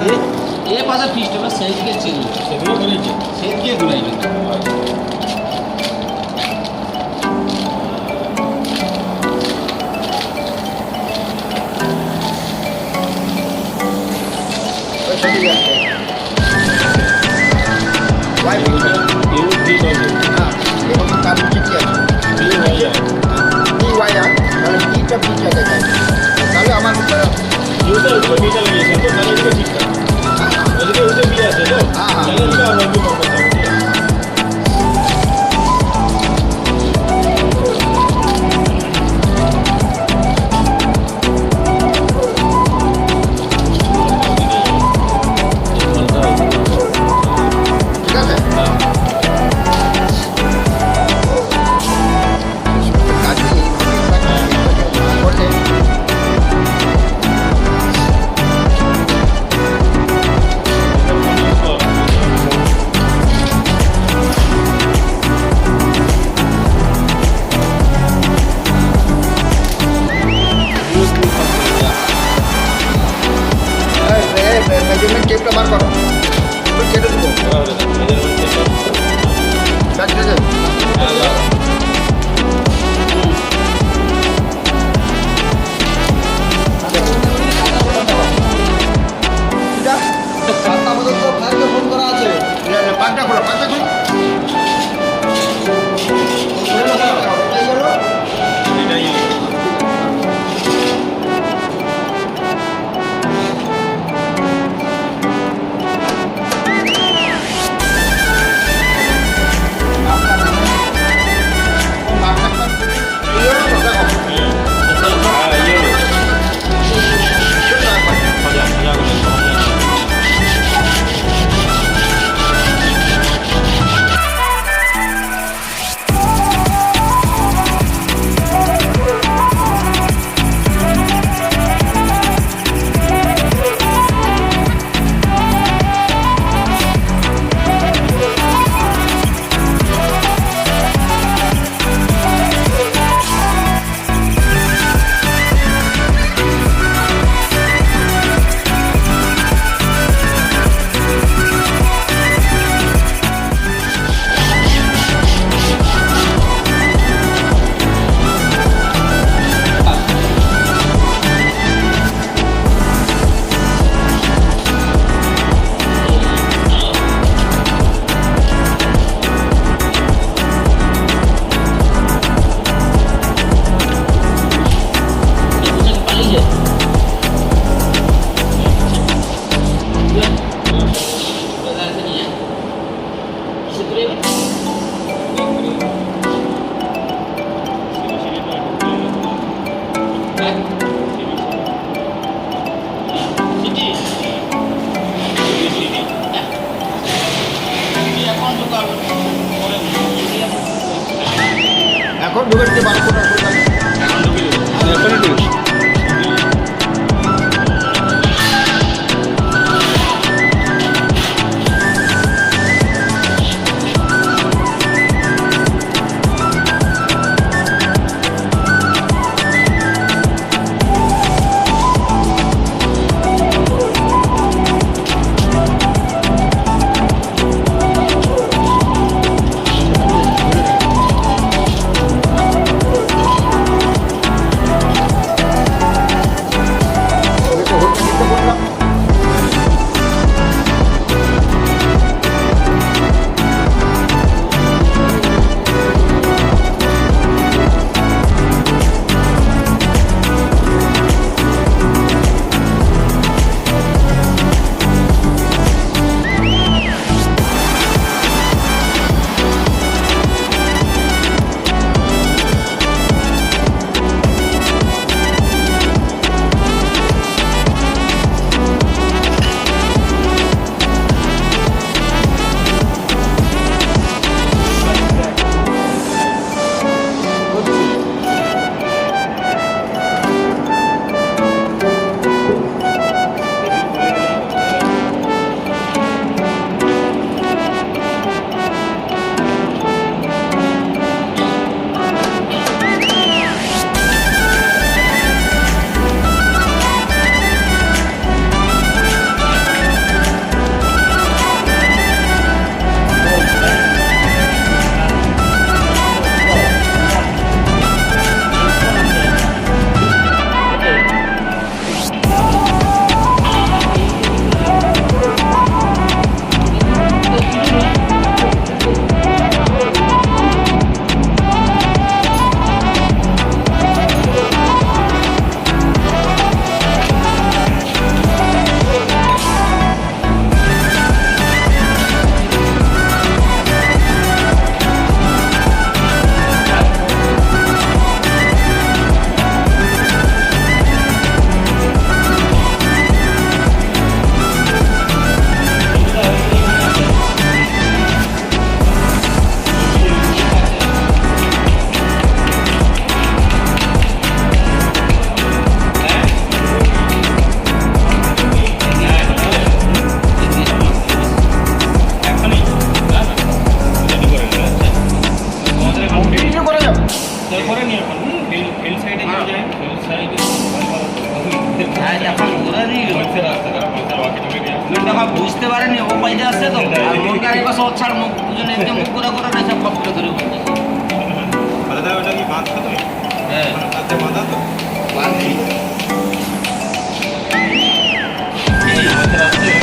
ये पास फिस्ट में सही के चीज सेदुलो करेছে सेद के गुनाई কিন্তু वाई ये भी है हां ये तो काम ठीक है वाई यार মানে এইটা ঠিক আছে তাহলে আমার ইউটা উপরে নিচে লাগিয়েছে তো তাহলে এটা ঠিক আছে ওদিকে উঠে দিয়ে আছে তো তাহলে এটা আমরা কি করব মেজারমেন্ট টেপটা বার করো তো কেটে দেবো ব্যাকটে যাবে সাতটা বছর তো ফাইলকে ফোন করা আছে পাঁচটা খোলো এখন ঢুকে দিতে পারবো না এখন ঢুকে এখনই ঢুকে রাত এখন ঘোরারই পয়সা রাস্তা কারণ পয়সা বাকি ঢুকে গিয়ে তখন বুঝতে পারেনি ও পাইতে আসছে তো আর মোর গাড়ি পাশে ওর ছাড় মুখ দুজনে এতে মুখ করে করে না সব খপ করে ধরে বলছে তাহলে তাই ওটা কি বাঁধতো তুমি হ্যাঁ মানে তাতে বাঁধা তো বান্ধি এই রাস্তায়